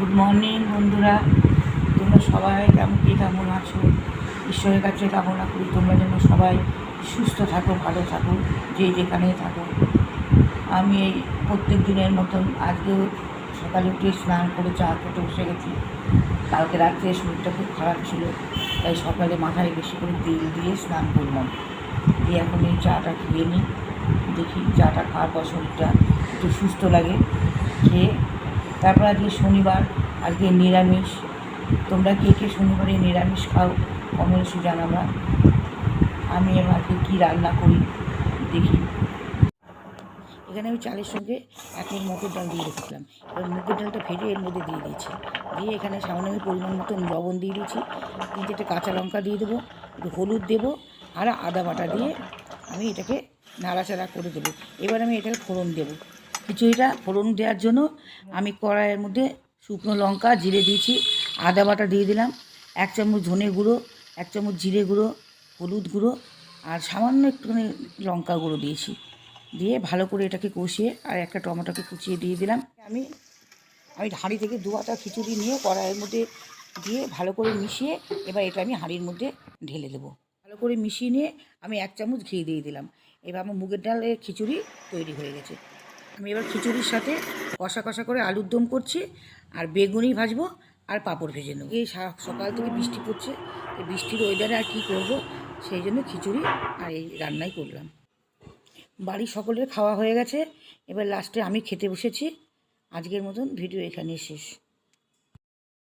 Good morning বন্ধুরা, তোমরা সবাই কেমন আছো? ঈশ্বরের কাছে কামনা করি তোমরা যেন সবাই সুস্থ থাকো, ভালো থাকো, যে যেখানেই থাকো। আমি এই প্রত্যেক দিনের মতন আজকেও সকালে উঠে স্নান করে চা খেতে বসে গেছি। কালকে রাত্রে শরীরটা খুব খারাপ ছিল, তাই সকালে মাথায় বেশি করে তেল দিয়ে স্নান করলাম। দিয়ে এখন এই চাটা খেয়ে নিই, দেখি চাটা খাওয়ার পর শরীরটা একটু সুস্থ লাগে। খেয়ে তারপর আজকে শনিবার, আজকে নিরামিষ। তোমরা কে কে শনিবারে নিরামিষ খাও কমেন্টসে জানাবা। আমি এবার আজকে কী রান্না করি দেখি। এখানে আমি চালের সঙ্গে এখন মুগের ডাল দিয়ে রেখেছিলাম। এবার মুগের ডালটা ভেজে এর মধ্যে দিয়ে দিয়েছি। দিয়ে এখানে সামান্য আমি পরিমাণ মতো লবণ দিয়ে দিয়েছি, 3-4টে কাঁচা লঙ্কা দিয়ে দেবো, একটু হলুদ দেবো আর আদা বাটা দিয়ে আমি এটাকে নাড়াচাড়া করে দেবো। এবার আমি এটাকে ফোড়ন দেবো। খিচুড়িটা ফোড়ন দেওয়ার জন্য আমি কড়াইয়ের মধ্যে শুকনো লঙ্কা জিরে দিয়েছি, আদা বাটা দিয়ে দিলাম, 1 চামচ ধনে গুঁড়ো, 1 চামচ জিরে গুঁড়ো, হলুদ গুঁড়ো আর সামান্য একটুখানি লঙ্কা গুঁড়ো দিয়েছি। দিয়ে ভালো করে এটাকে কষিয়ে আর একটা টমেটোকে কুচিয়ে দিয়ে দিলাম। আমি হাঁড়ি থেকে 2 হাতা খিচুড়ি নিয়ে কড়াইয়ের মধ্যে দিয়ে ভালো করে মিশিয়ে এবার এটা আমি হাঁড়ির মধ্যে ঢেলে দেবো। ভালো করে মিশিয়ে নিয়ে আমি 1 চামচ ঘি দিয়ে দিলাম। এবার আমার মুগের ডালের খিচুড়ি তৈরি হয়ে গেছে। আমি এবার খিচুড়ির সাথে কষা কষা করে আলুর দম করছি, আর বেগুনি ভাজবো আর পাঁপড় ভেজে নেবো। এই সকাল থেকে বৃষ্টি পড়ছে, এই বৃষ্টির ওয়েদারে আর কী করবো, সেই জন্য খিচুড়ি আর এই রান্নাই করলাম। বাড়ির সকলের খাওয়া হয়ে গেছে, এবার লাস্টে আমি খেতে বসেছি। আজকের মতন ভিডিও এখানেই শেষ।